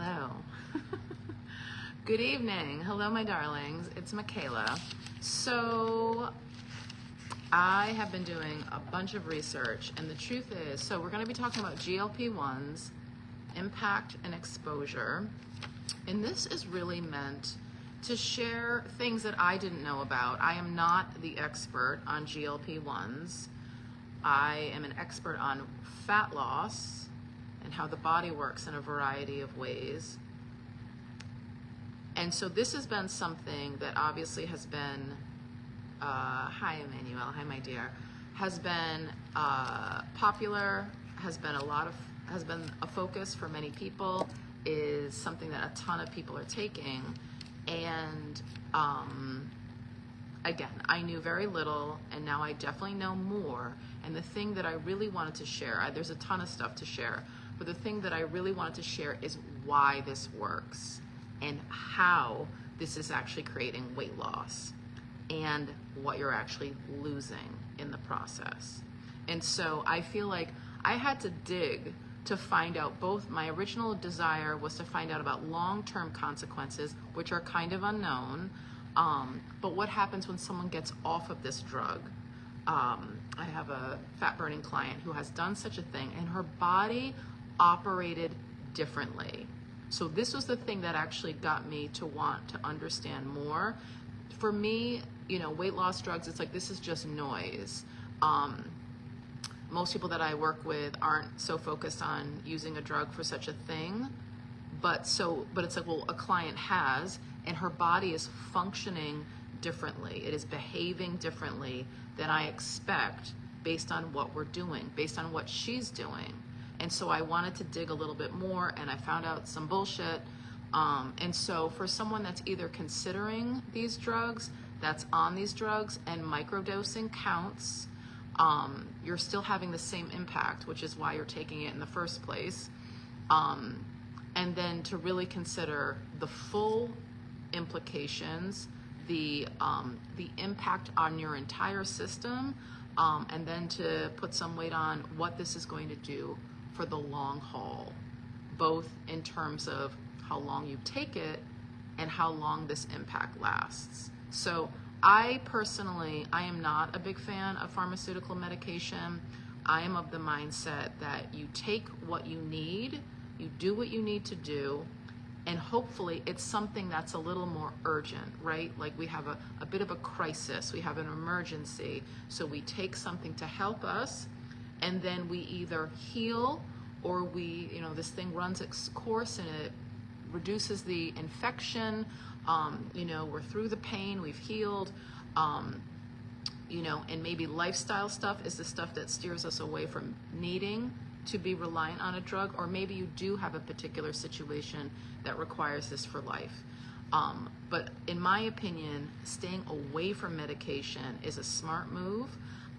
Hello. Good evening. Hello, my darlings. It's Michaela. So I have been doing a bunch of research, and the truth is, so we're going to be talking about GLP-1's impact and exposure. And this is really meant to share things that I didn't know about. I am not the expert on GLP-1's. I am an expert on fat loss and how the body works in a variety of ways. And so this has been something that obviously has been, hi Emmanuel, hi my dear, has been popular, has been a focus for many people, is something that a ton of people are taking. And again, I knew very little, and now I definitely know more. And the thing that I really wanted to share, there's a ton of stuff to share, but the thing that I really wanted to share is why this works and how this is actually creating weight loss and what you're actually losing in the process. And so I feel like I had to dig to find out. Both my original desire was to find out about long-term consequences, which are kind of unknown, but what happens when someone gets off of this drug. I have a fat-burning client who has done such a thing, and her body operated differently. So this was the thing that actually got me to want to understand more. For me, you know, weight loss drugs, it's like, this is just noise. Most people that I work with aren't so focused on using a drug for such a thing, but it's like, well, a client has, and her body is functioning differently. It is behaving differently than I expect based on what we're doing, based on what she's doing. And so I wanted to dig a little bit more, and I found out some bullshit. And so for someone that's either considering these drugs, that's on these drugs, and microdosing counts, you're still having the same impact, which is why you're taking it in the first place. And then to really consider the full implications, the impact on your entire system, and then to put some weight on what this is going to do for the long haul, both in terms of how long you take it and how long this impact lasts. So I personally, I am not a big fan of pharmaceutical medication. I am of the mindset that you take what you need, you do what you need to do, and hopefully it's something that's a little more urgent, right? Like we have a bit of a crisis, we have an emergency, so we take something to help us, and then we either heal or we, you know, this thing runs its course and it reduces the infection, you know, we're through the pain, we've healed, you know, and maybe lifestyle stuff is the stuff that steers us away from needing to be reliant on a drug, or maybe you do have a particular situation that requires this for life. But in my opinion, staying away from medication is a smart move,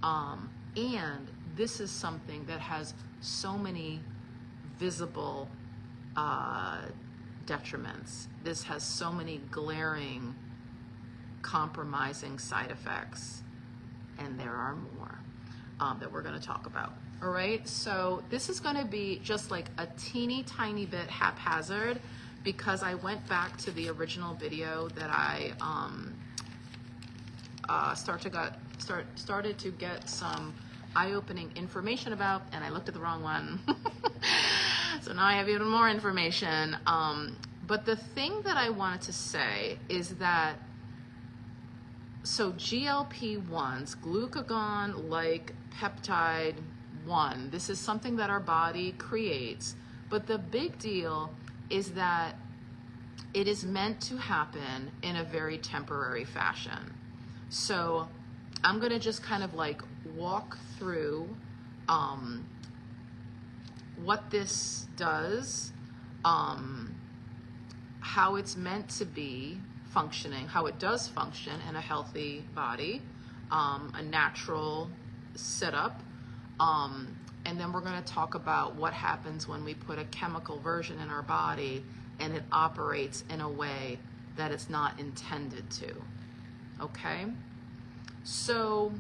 and this is something that has so many visible detriments. This has so many glaring, compromising side effects, and there are more that we're going to talk about. All right, so this is going to be just like a teeny tiny bit haphazard, because I went back to the original video that I started to get some eye-opening information about, and I looked at the wrong one. So now I have even more information. But the thing that I wanted to say is that, so GLP-1's, glucagon-like peptide 1, this is something that our body creates, but the big deal is that it is meant to happen in a very temporary fashion. So I'm going to just kind of like walk through what this does, how it's meant to be functioning, how it does function in a healthy body, a natural setup, and then we're going to talk about what happens when we put a chemical version in our body and it operates in a way that it's not intended to. Okay? So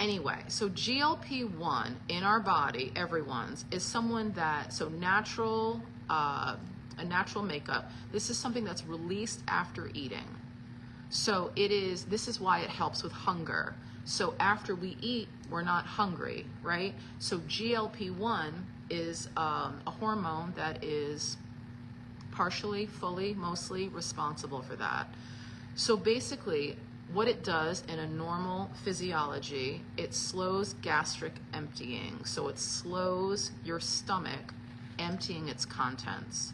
Anyway, so GLP-1 in our body, everyone's, is someone that, so natural, a natural makeup, this is something that's released after eating. So this is why it helps with hunger. So after we eat, we're not hungry, right? So GLP-1 is a hormone that is partially, fully, mostly responsible for that. So basically, what it does in a normal physiology, it slows gastric emptying. So it slows your stomach emptying its contents.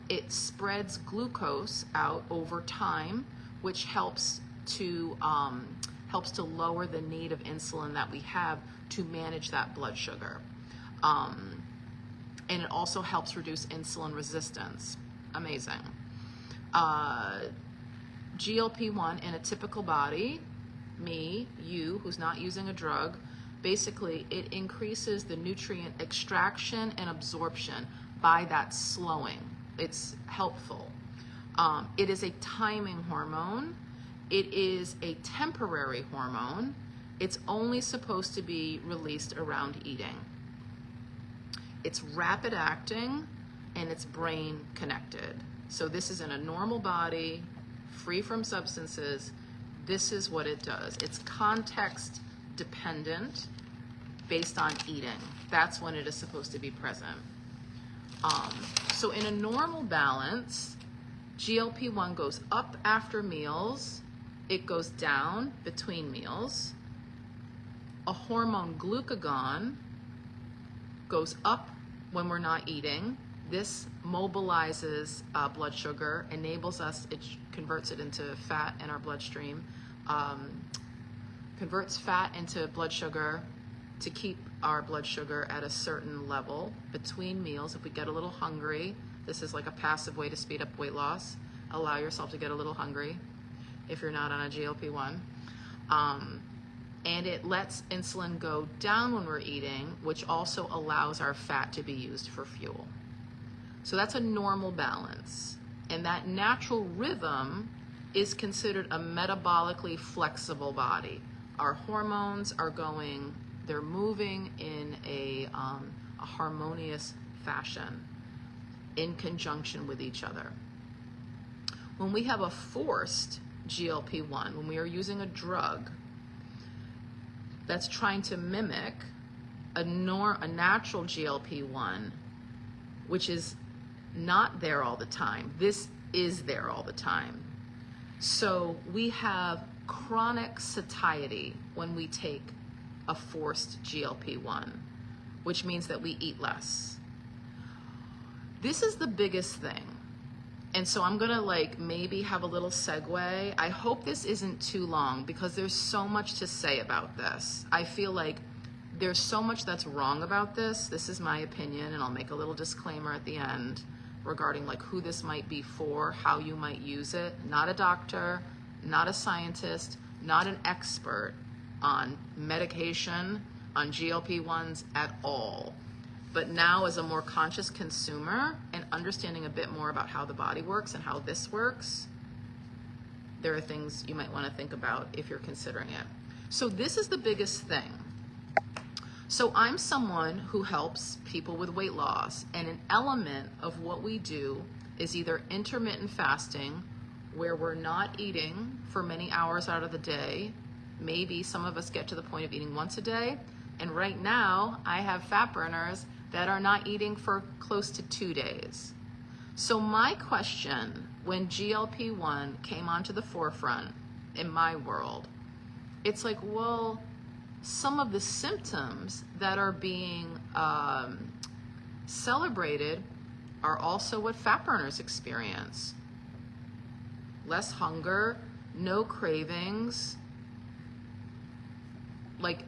It spreads glucose out over time, which helps to lower the need of insulin that we have to manage that blood sugar. And it also helps reduce insulin resistance. Amazing. GLP-1 in a typical body, me, you, who's not using a drug, basically it increases the nutrient extraction and absorption by that slowing. It's helpful. It is a timing hormone. It is a temporary hormone. It's only supposed to be released around eating. It's rapid acting and it's brain connected. So this is in a normal body, free from substances. This is what it does. It's context dependent based on eating. That's when it is supposed to be present. So in a normal balance, GLP-1 goes up after meals. It goes down between meals. A hormone glucagon goes up when we're not eating. This mobilizes blood sugar, enables us, it converts it into fat in our bloodstream, converts fat into blood sugar to keep our blood sugar at a certain level between meals. If we get a little hungry, this is like a passive way to speed up weight loss. Allow yourself to get a little hungry if you're not on a GLP-1. And it lets insulin go down when we're eating, which also allows our fat to be used for fuel. So that's a normal balance. And that natural rhythm is considered a metabolically flexible body. Our hormones are going, they're moving in a harmonious fashion in conjunction with each other. When we have a forced GLP-1, when we are using a drug that's trying to mimic a natural GLP-1, which is not there all the time. This is there all the time. So we have chronic satiety when we take a forced GLP-1, which means that we eat less. This is the biggest thing. And so I'm gonna maybe have a little segue. I hope this isn't too long because there's so much to say about this. I feel like there's so much that's wrong about this. This is my opinion, and I'll make a little disclaimer at the end regarding who this might be for, how you might use it. Not a doctor, not a scientist, not an expert on medication, on GLP-1s at all. But now as a more conscious consumer and understanding a bit more about how the body works and how this works, there are things you might want to think about if you're considering it. So this is the biggest thing. So I'm someone who helps people with weight loss, and an element of what we do is either intermittent fasting, where we're not eating for many hours out of the day. Maybe some of us get to the point of eating once a day, and right now I have fat burners that are not eating for close to 2 days. So my question, when GLP-1 came onto the forefront in my world, it's well, some of the symptoms that are being celebrated are also what fat burners experience. Less hunger, no cravings,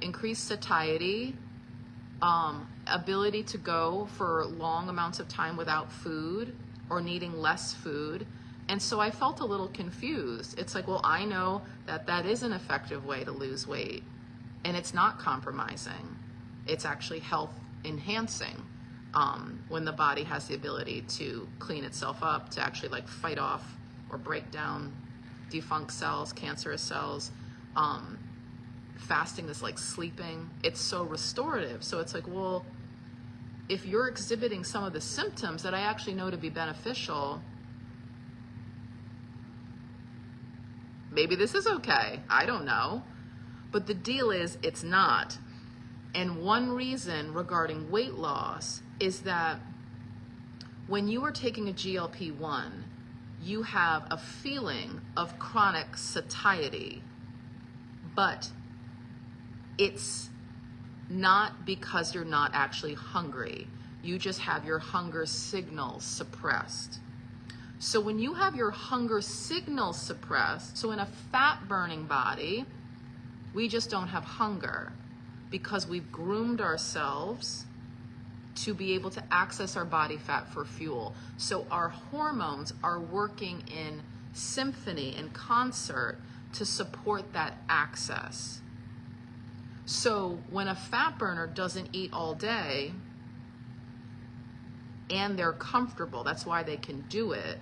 increased satiety, ability to go for long amounts of time without food or needing less food. And so I felt a little confused. It's well, I know that that is an effective way to lose weight, and it's not compromising. It's actually health enhancing when the body has the ability to clean itself up, to actually fight off or break down defunct cells, cancerous cells. fasting is like sleeping. It's so restorative. So it's like, well, if you're exhibiting some of the symptoms that I actually know to be beneficial, maybe this is okay. I don't know. But the deal is, it's not. And one reason regarding weight loss is that when you are taking a GLP-1, you have a feeling of chronic satiety, but it's not because you're not actually hungry. You just have your hunger signals suppressed. So when you have your hunger signals suppressed, so in a fat-burning body, we just don't have hunger because we've groomed ourselves to be able to access our body fat for fuel. So our hormones are working in symphony and concert to support that access. So when a fat burner doesn't eat all day and they're comfortable, that's why they can do it,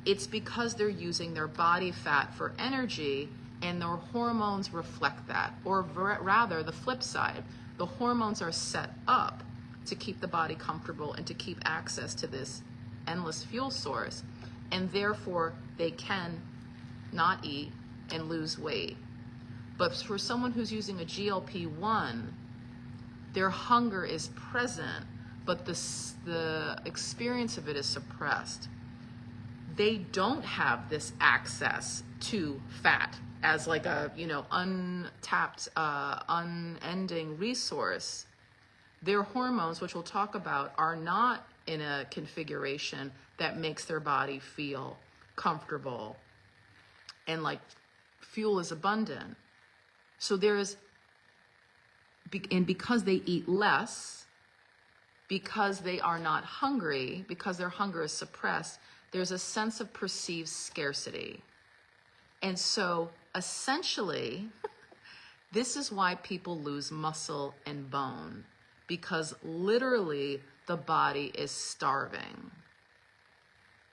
it's because they're using their body fat for energy, and their hormones reflect that. Or rather, the flip side, the hormones are set up to keep the body comfortable and to keep access to this endless fuel source, and therefore they can not eat and lose weight. But for someone who's using a GLP-1, their hunger is present, but the experience of it is suppressed. They don't have this access to fat as like a, untapped, unending resource. Their hormones, which we'll talk about, are not in a configuration that makes their body feel comfortable and like fuel is abundant. So and because they eat less, because they are not hungry, because their hunger is suppressed, there's a sense of perceived scarcity. And so essentially, this is why people lose muscle and bone, because literally the body is starving.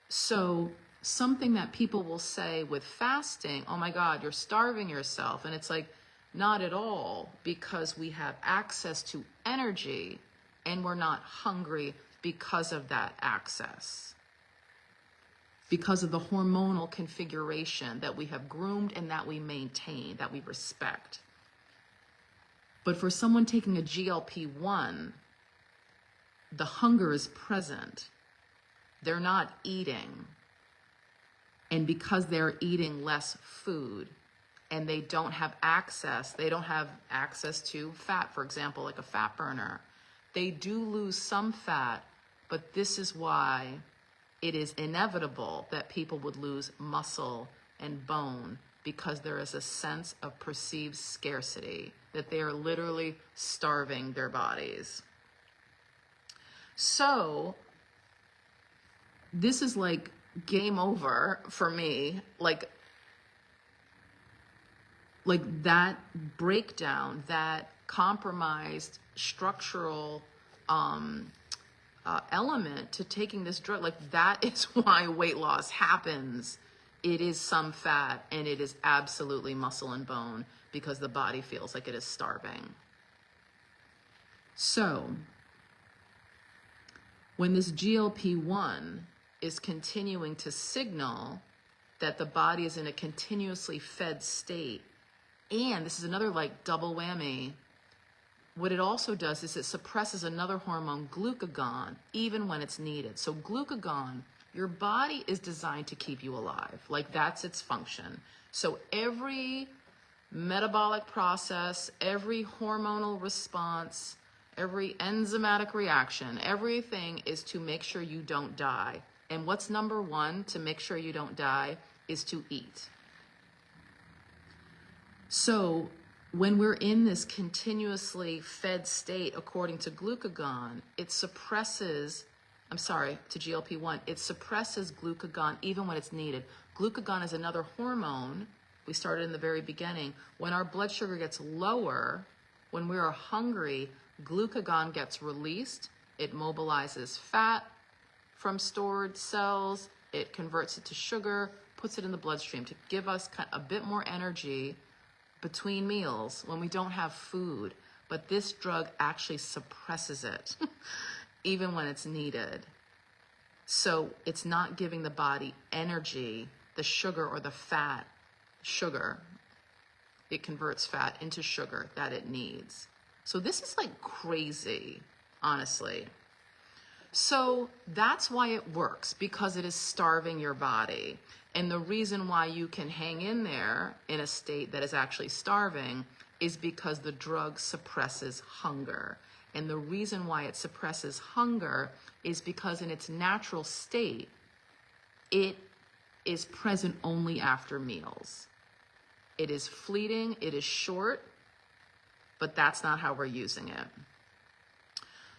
So something that people will say with fasting, oh my God, you're starving yourself. And it's like, not at all, because we have access to energy and we're not hungry because of that access. Because of the hormonal configuration that we have groomed and that we maintain, that we respect. But for someone taking a GLP-1, the hunger is present. They're not eating. And because they're eating less food and they don't have access to fat, for example, like a fat burner, they do lose some fat, but this is why it is inevitable that people would lose muscle and bone, because there is a sense of perceived scarcity, that they are literally starving their bodies. So this is like game over for me, like that breakdown, that compromised structural element to taking this drug, like that is why weight loss happens. It is some fat and it is absolutely muscle and bone, because the body feels like it is starving. So when this GLP-1 is continuing to signal that the body is in a continuously fed state, and this is another like double whammy, what it also does is it suppresses another hormone, glucagon, even when it's needed. So glucagon, your body is designed to keep you alive. Like that's its function. So every metabolic process, every hormonal response, every enzymatic reaction, everything is to make sure you don't die. And what's number one to make sure you don't die is to eat. So when we're in this continuously fed state, according to glucagon, it suppresses, to GLP-1, it suppresses glucagon even when it's needed. Glucagon is another hormone. We started in the very beginning. When our blood sugar gets lower, when we are hungry, glucagon gets released. It mobilizes fat from stored cells. It converts it to sugar, puts it in the bloodstream to give us a bit more energy between meals when we don't have food, but this drug actually suppresses it even when it's needed. So it's not giving the body energy, the sugar or the fat, sugar. It converts fat into sugar that it needs. So this is like crazy, honestly. So that's why it works, because it is starving your body. And the reason why you can hang in there in a state that is actually starving is because the drug suppresses hunger. And the reason why it suppresses hunger is because in its natural state, it is present only after meals. It is fleeting, it is short, but that's not how we're using it.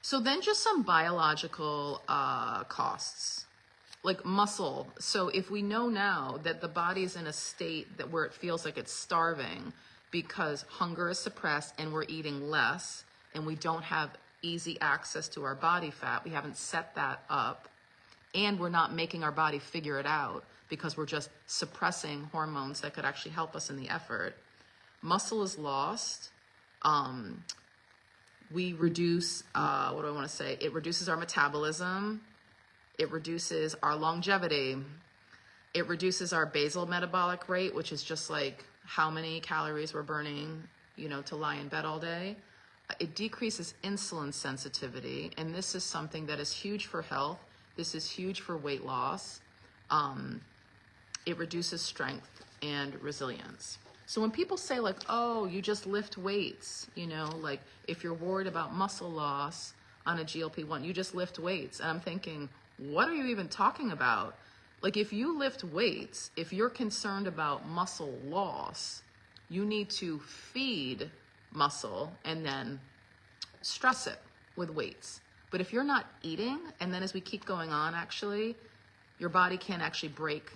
So then just some biological costs, like muscle. So if we know now that the body is in a state that where it feels like it's starving because hunger is suppressed and we're eating less and we don't have easy access to our body fat, we haven't set that up, and we're not making our body figure it out because we're just suppressing hormones that could actually help us in the effort. Muscle is lost. We reduce, what do I want to say? It reduces our metabolism. It reduces our longevity. It reduces our basal metabolic rate, which is just like how many calories we're burning, to lie in bed all day. It decreases insulin sensitivity, and this is something that is huge for health. This is huge for weight loss. It reduces strength and resilience. So when people say like, oh, you just lift weights, like if you're worried about muscle loss on a GLP-1, you just lift weights. And I'm thinking, what are you even talking about? Like if you lift weights, if you're concerned about muscle loss, you need to feed muscle and then stress it with weights. But if you're not eating, and then as we keep going on, actually, your body can't actually break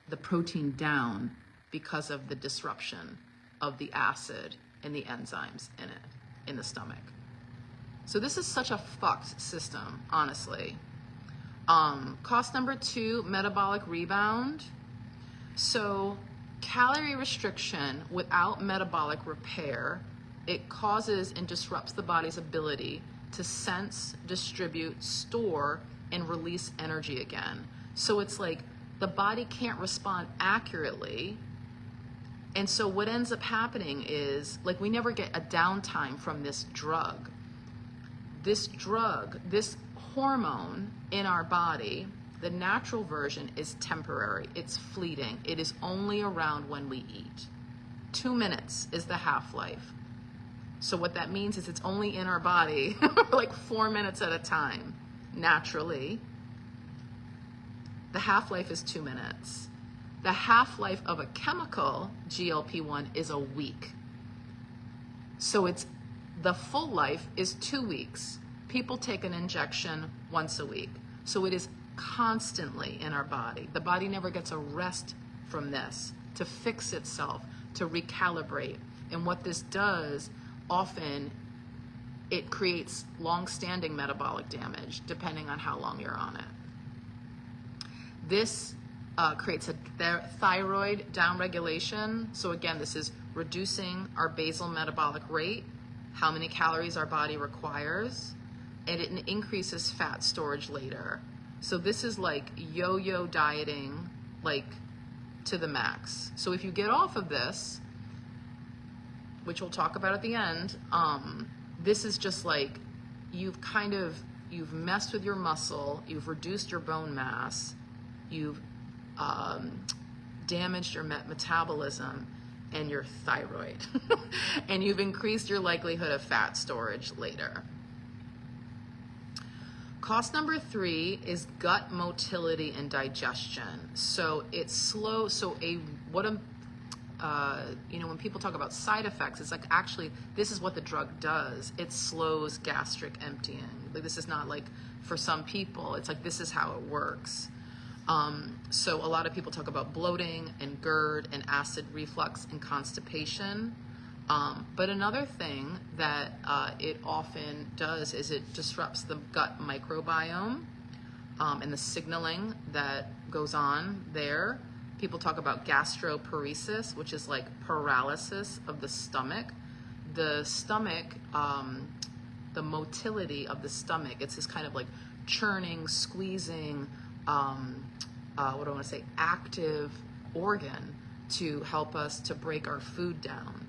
the protein down because of the disruption of the acid and the enzymes in it, in the stomach. So this is such a fucked system, honestly. Cost number 2, metabolic rebound. So calorie restriction without metabolic repair, it causes and disrupts the body's ability to sense, distribute, store, and release energy again. So it's like the body can't respond accurately. And so what ends up happening is, like, we never get a downtime from this drug. This drug, this hormone in our body, the natural version is temporary. It's fleeting. It is only around when we eat. 2 minutes is the half-life. So what that means is it's only in our body like 4 minutes at a time, naturally. The half-life is 2 minutes. The half-life of a chemical, GLP-1, is a week. So the full life is 2 weeks. People take an injection once a week. So it is constantly in our body. The body never gets a rest from this to fix itself, to recalibrate. And what this does, often it creates long-standing metabolic damage depending on how long you're on it. This creates a thyroid downregulation. So again, this is reducing our basal metabolic rate, how many calories our body requires, and it increases fat storage later. So this is like yo-yo dieting, like to the max. So if you get off of this, which we'll talk about at the end, this is just like you've messed with your muscle, you've reduced your bone mass, you've damaged your metabolism and your thyroid, and you've increased your likelihood of fat storage later. Cost number 3 is gut motility and digestion. So it's slow. So when people talk about side effects, it's like actually this is what the drug does. It slows gastric emptying. Like this is not like for some people. It's like this is how it works. So a lot of people talk about bloating and GERD and acid reflux and constipation. But another thing that it often does is it disrupts the gut microbiome and the signaling that goes on there. people talk about gastroparesis, which is like paralysis of the stomach. The stomach, the motility of the stomach, it's this kind of like churning, squeezing, what do I want to say, active organ to help us to break our food down.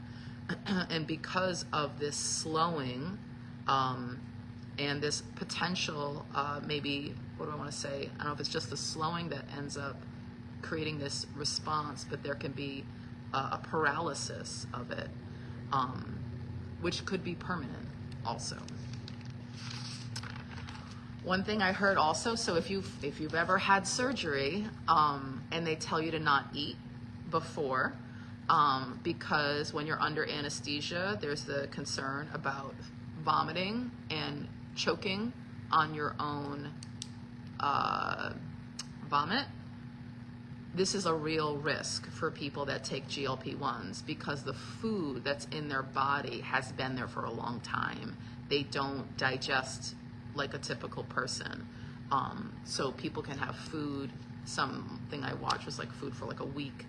And because of this slowing and this potential, maybe, what do I want to say? I don't know if it's just the slowing that ends up creating this response, but there can be a paralysis of it, which could be permanent also. One thing I heard also, so if you've ever had surgery and they tell you to not eat before, because when you're under anesthesia, there's the concern about vomiting and choking on your own vomit. This is a real risk for people that take GLP-1s because the food that's in their body has been there for a long time. They don't digest like a typical person. So people can have food, something I watched was like food for like a week.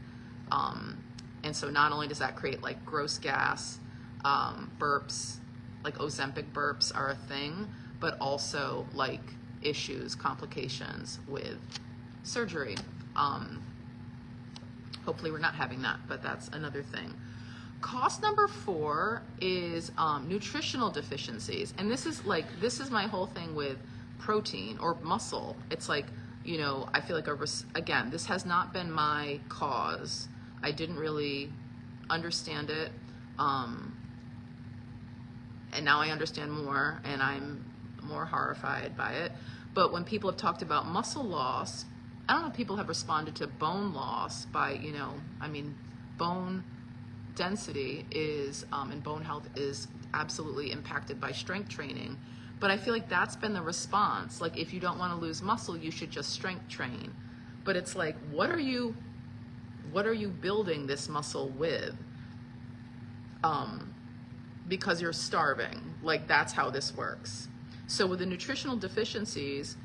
And so not only does that create like gross gas, burps, like Ozempic burps are a thing, but also like issues, complications with surgery. Hopefully we're not having that, but that's another thing. Cost number 4 is nutritional deficiencies. And this is my whole thing with protein or muscle. It's like, you know, I feel like, again, this has not been my cause. I didn't really understand it. And now I understand more, and I'm more horrified by it. But when people have talked about muscle loss, I don't know if people have responded to bone loss by, you know, I mean, bone density is, and bone health is absolutely impacted by strength training. But I feel like that's been the response. Like, if you don't want to lose muscle, you should just strength train. But it's like, what are you building this muscle with? Because you're starving. Like, that's how this works. So with the nutritional deficiencies,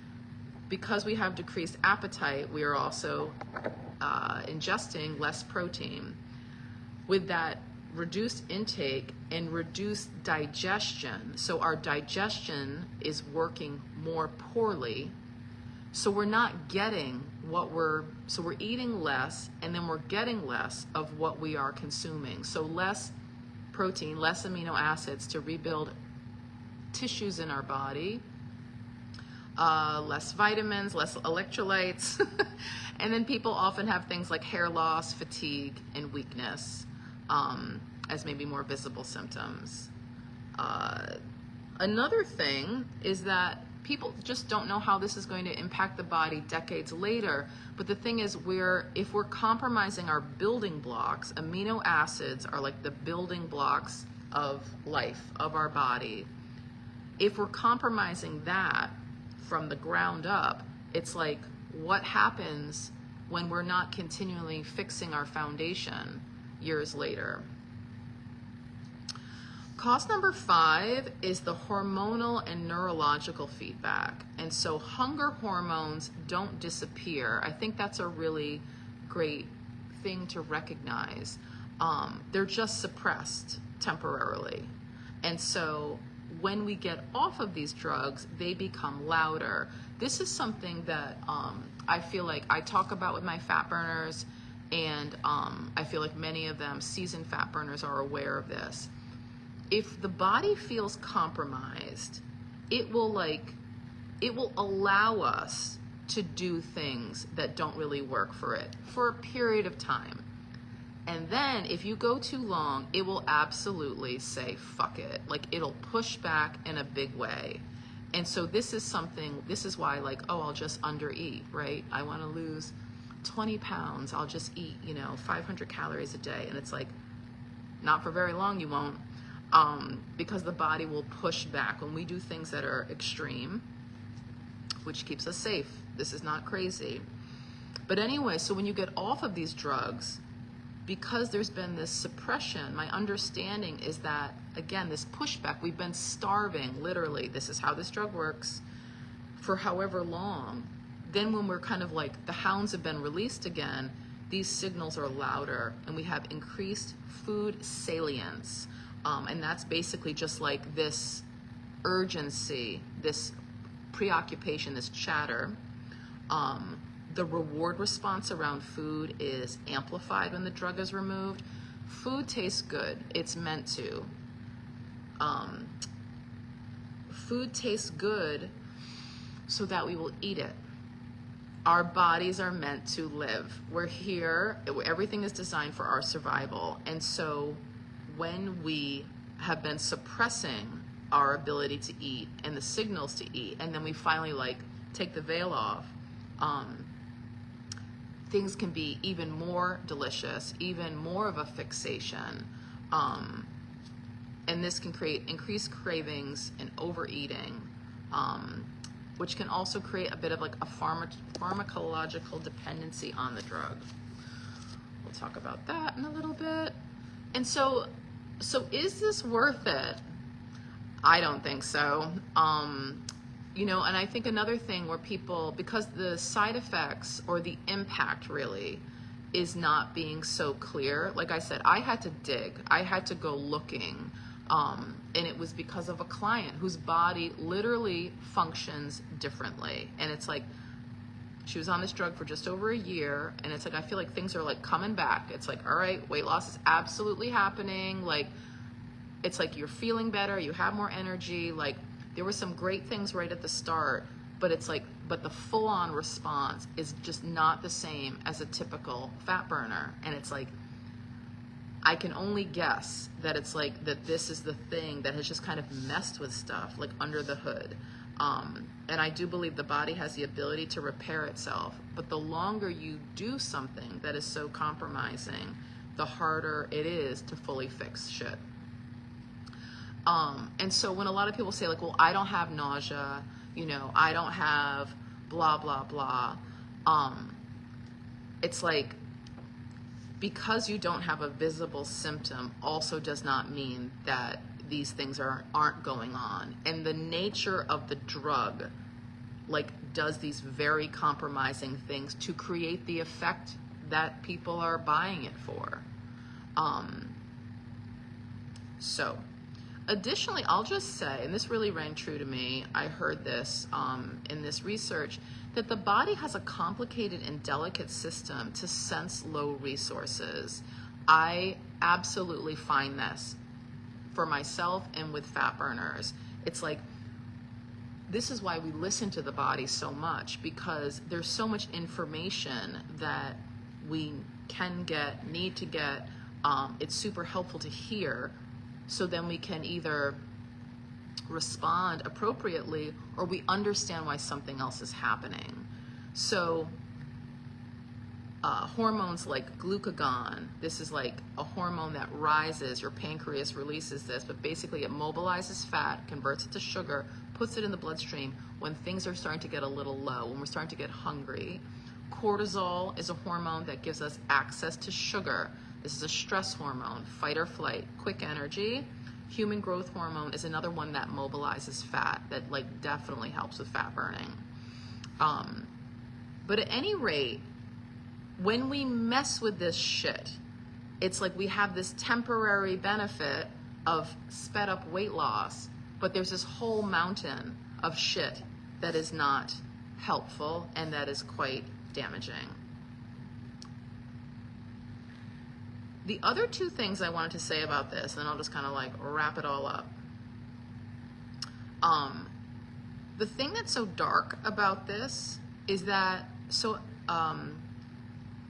because we have decreased appetite, we are also ingesting less protein. With that reduced intake and reduced digestion, so our digestion is working more poorly, so we're not getting so we're eating less, and then we're getting less of what we are consuming. So less protein, less amino acids to rebuild tissues in our body, less vitamins, less electrolytes. And then people often have things like hair loss, fatigue, and weakness as maybe more visible symptoms. Another thing is that people just don't know how this is going to impact the body decades later. But the thing is, if we're compromising our building blocks, amino acids are like the building blocks of life, of our body. If we're compromising that from the ground up, it's like, what happens when we're not continually fixing our foundation years later? Cost number 5 is the hormonal and neurological feedback. And so hunger hormones don't disappear. I think that's a really great thing to recognize. They're just suppressed temporarily. And so when we get off of these drugs, they become louder. This is something that I feel like I talk about with my fat burners, and I feel like many of them, seasoned fat burners, are aware of this. If the body feels compromised, it will allow us to do things that don't really work for it for a period of time. And then if you go too long, it will absolutely say, fuck it. Like, it'll push back in a big way. And so this is why, like, oh, I'll just undereat, right? I want to lose 20 pounds. I'll just eat, 500 calories a day. And it's like, not for very long, you won't. Because the body will push back when we do things that are extreme, which keeps us safe. This is not crazy. But anyway, so when you get off of these drugs, because there's been this suppression, my understanding is that, again, this pushback, we've been starving, literally, this is how this drug works, for however long. Then when we're kind of like, the hounds have been released again, these signals are louder, and we have increased food salience. And that's basically just like this urgency, this preoccupation, this chatter. The reward response around food is amplified when the drug is removed. Food tastes good. It's meant to. Food tastes good so that we will eat it. Our bodies are meant to live. We're here, everything is designed for our survival. And so when we have been suppressing our ability to eat and the signals to eat, and then we finally like take the veil off, things can be even more delicious, even more of a fixation. And this can create increased cravings and overeating, which can also create a bit of like a pharmacological dependency on the drug. We'll talk about that in a little bit. And so is this worth it? I don't think so. You know, and I think another thing where people, because the side effects or the impact really is not being so clear. Like I said, I had to dig, I had to go looking. And it was because of a client whose body literally functions differently. And it's like, she was on this drug for just over a year, and it's like, I feel like things are like coming back. It's like, all right, weight loss is absolutely happening. Like, it's like you're feeling better, you have more energy. Like, there were some great things right at the start, but it's like, but the full-on response is just not the same as a typical fat burner. And it's like, I can only guess that it's like that this is the thing that has just kind of messed with stuff like under the hood. And I do believe the body has the ability to repair itself, but the longer you do something that is so compromising, the harder it is to fully fix shit. And so when a lot of people say like, well, I don't have nausea, you know, I don't have blah, blah, blah. It's like, because you don't have a visible symptom also does not mean that these things aren't going on. And the nature of the drug like does these very compromising things to create the effect that people are buying it for. So additionally, I'll just say, and this really rang true to me, I heard this in this research, that the body has a complicated and delicate system to sense low resources. I absolutely find this for myself and with fat burners. It's like, this is why we listen to the body so much, because there's so much information that we can get, need to get. It's super helpful to hear, so then we can either respond appropriately or we understand why something else is happening. So hormones like glucagon, this is like a hormone that rises, your pancreas releases this, but basically it mobilizes fat, converts it to sugar, puts it in the bloodstream when things are starting to get a little low, when we're starting to get hungry. Cortisol is a hormone that gives us access to sugar. This is a stress hormone, fight or flight, quick energy. Human growth hormone is another one that mobilizes fat, that like definitely helps with fat burning. But at any rate, when we mess with this shit, it's like we have this temporary benefit of sped up weight loss, but there's this whole mountain of shit that is not helpful and that is quite damaging. The other two things I wanted to say about this, and then I'll just kind of like wrap it all up. The thing that's so dark about this is that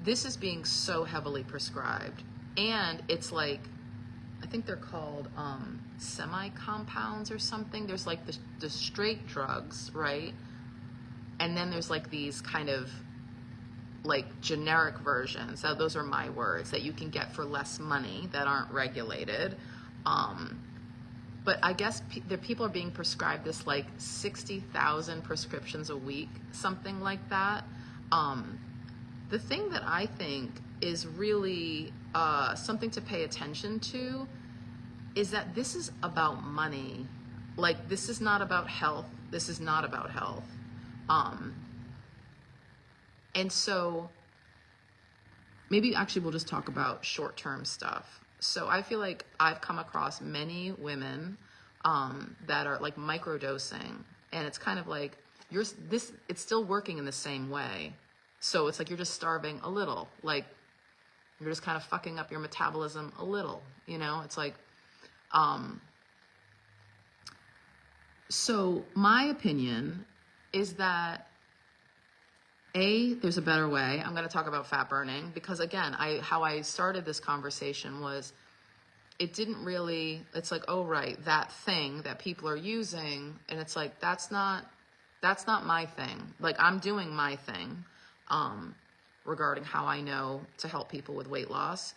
this is being so heavily prescribed, and it's like, I think they're called semi-compounds or something. There's like the straight drugs, right? And then there's like these kind of like generic versions, those are my words, that you can get for less money that aren't regulated. But I guess the people are being prescribed this like 60,000 prescriptions a week, something like that. The thing that I think is really something to pay attention to is that this is about money. Like, this is not about health. This is not about health. And so maybe actually we'll just talk about short-term stuff. So I feel like I've come across many women that are like microdosing, and it's kind of like it's still working in the same way. So it's like you're just starving a little, like you're just kind of fucking up your metabolism a little, you know? It's like, so my opinion is that there's a better way. I'm going to talk about fat burning because again, how I started this conversation was it didn't really, it's like, oh, right, that thing that people are using. And it's like, that's not my thing. Like I'm doing my thing, regarding how I know to help people with weight loss.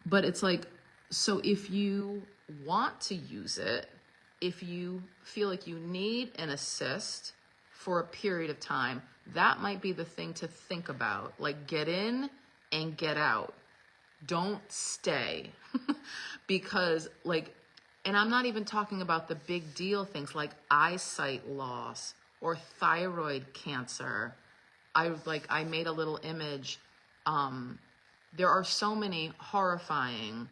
But it's like, so if you want to use it, if you feel like you need an assist for a period of time, that might be the thing to think about. Like get in and get out. Don't stay. Because like, and I'm not even talking about the big deal things like eyesight loss or thyroid cancer. I made a little image. There are so many horrifying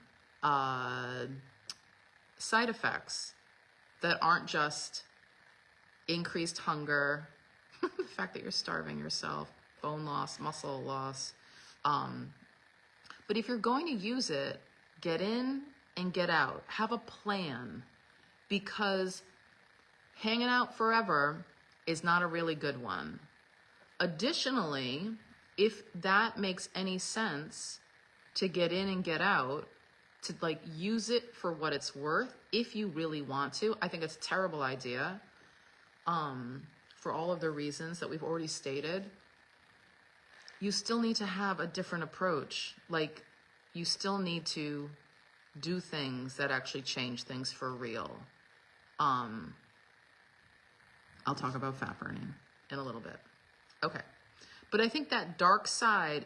side effects that aren't just increased hunger, the fact that you're starving yourself, bone loss, muscle loss. But if you're going to use it, get in and get out. Have a plan, because hanging out forever is not a really good one. Additionally, if that makes any sense to get in and get out, to like use it for what it's worth, if you really want to, I think it's a terrible idea, for all of the reasons that we've already stated. You still need to have a different approach. Like you still need to do things that actually change things for real. I'll talk about fat burning in a little bit. Okay. But I think that dark side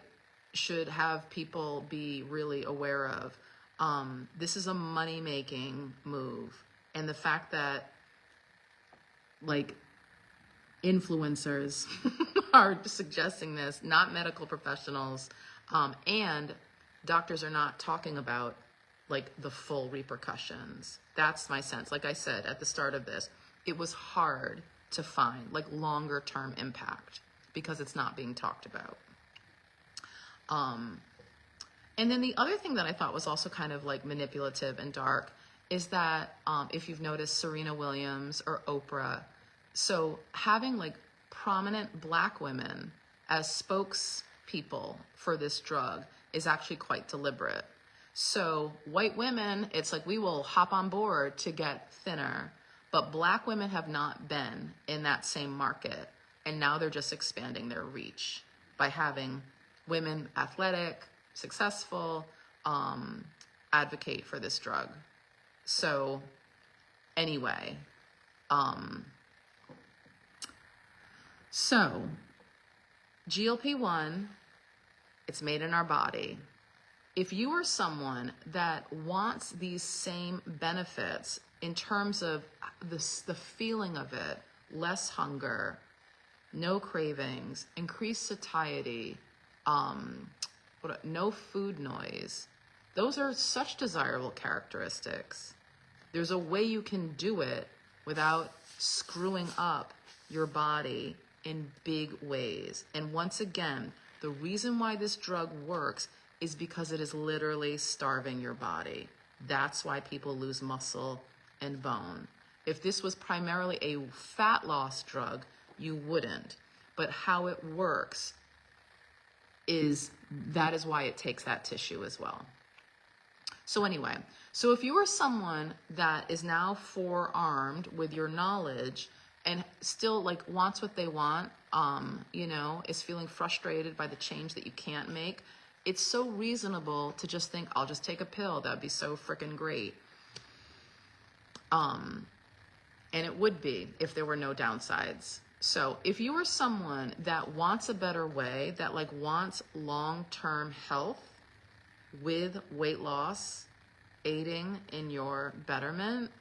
should have people be really aware of. This is a money-making move. And the fact that like influencers are suggesting this, not medical professionals, and doctors are not talking about like the full repercussions. That's my sense. Like I said at the start of this, it was hard to find like longer term impact because it's not being talked about. And then the other thing that I thought was also kind of like manipulative and dark is that if you've noticed Serena Williams or Oprah, so having like prominent Black women as spokespeople for this drug is actually quite deliberate. So white women, it's like we will hop on board to get thinner, but Black women have not been in that same market. And now they're just expanding their reach by having women athletic, successful, advocate for this drug. So anyway, so GLP-1, it's made in our body. If you are someone that wants these same benefits in terms of the feeling of it, less hunger, no cravings, increased satiety, no food noise, those are such desirable characteristics. There's a way you can do it without screwing up your body in big ways. And once again, the reason why this drug works is because it is literally starving your body. That's why people lose muscle and bone. If this was primarily a fat loss drug, you wouldn't. But how it works that is why it takes that tissue as well. So anyway, so if you are someone that is now forearmed with your knowledge and still like wants what they want, is feeling frustrated by the change that you can't make, it's so reasonable to just think, I'll just take a pill. That'd be so freaking great. And it would be if there were no downsides. So if you are someone that wants a better way, that like wants long-term health with weight loss, aiding in your betterment,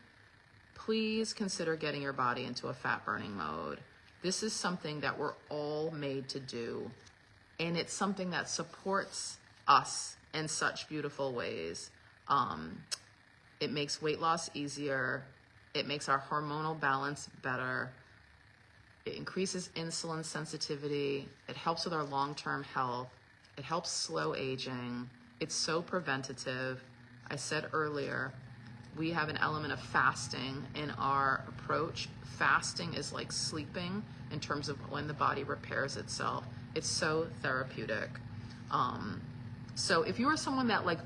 please consider getting your body into a fat burning mode. This is something that we're all made to do. And it's something that supports us in such beautiful ways. It makes weight loss easier. It makes our hormonal balance better. It increases insulin sensitivity. It helps with our long-term health. It helps slow aging. It's so preventative. I said earlier, we have an element of fasting in our approach. Fasting is like sleeping in terms of when the body repairs itself. It's so therapeutic. So if you are someone that like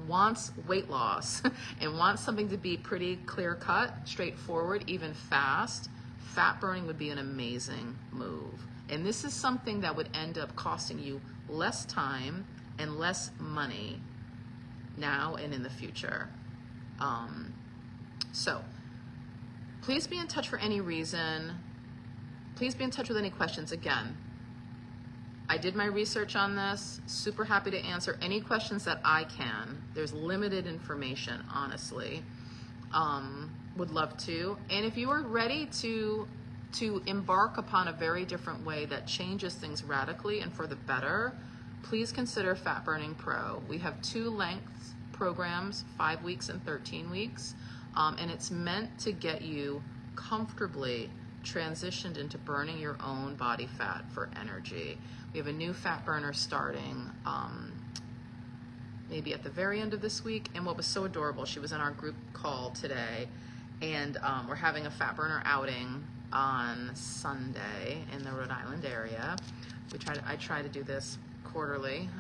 wants weight loss and wants something to be pretty clear cut, straightforward, even fast, fat burning would be an amazing move. And this is something that would end up costing you less time and less money now and in the future. So please be in touch for any reason. Please be in touch with any questions. Again, I did my research on this. Super happy to answer any questions that I can. There's limited information, honestly. Would love to. And if you are ready to embark upon a very different way that changes things radically and for the better, please consider Fat Burning Pro. We have 2 lengths programs, 5 weeks and 13 weeks. And it's meant to get you comfortably transitioned into burning your own body fat for energy. We have a new fat burner starting maybe at the very end of this week. And what was so adorable, she was in our group call today, and we're having a fat burner outing on Sunday in the Rhode Island area. I try to do this quarterly.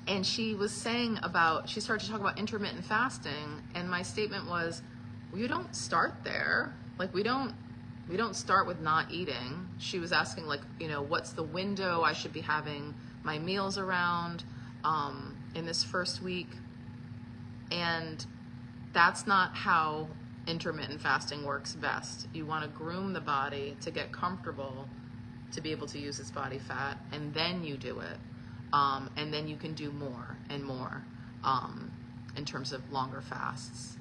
And she was saying she started to talk about intermittent fasting, and my statement was, well, you don't start there. Like we don't start with not eating. She was asking like, what's the window I should be having my meals around in this first week? And that's not how intermittent fasting works best. You want to groom the body to get comfortable to be able to use its body fat, and then you do it. And then you can do more and more in terms of longer fasts,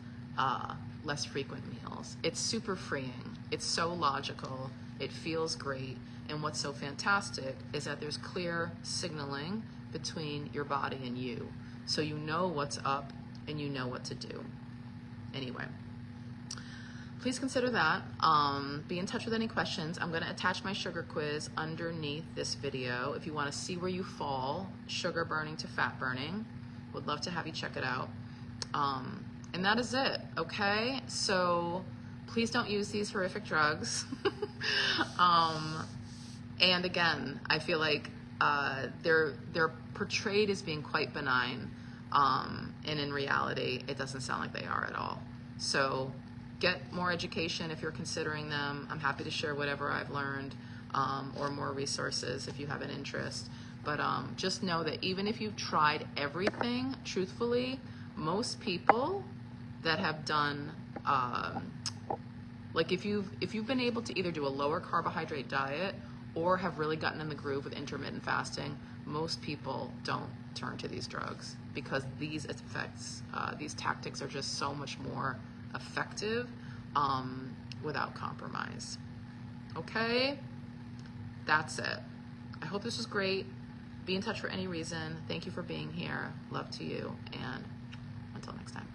less frequent meals. It's super freeing. It's so logical. It feels great. And what's so fantastic is that there's clear signaling between your body and you. So you know what's up and you know what to do. Anyway, please consider that. Be in touch with any questions. I'm going to attach my sugar quiz underneath this video if you want to see where you fall, sugar burning to fat burning. Would love to have you check it out. And that is it, okay? So please don't use these horrific drugs. And again, I feel like they're portrayed as being quite benign, and in reality, it doesn't sound like they are at all. So get more education if you're considering them. I'm happy to share whatever I've learned, or more resources if you have an interest. But just know that even if you've tried everything, truthfully, most people that have done, like if you've been able to either do a lower carbohydrate diet or have really gotten in the groove with intermittent fasting, most people don't turn to these drugs because these effects, these tactics are just so much more effective without compromise. Okay, that's it. I hope this was great. Be in touch for any reason. Thank you for being here. Love to you, and until next time.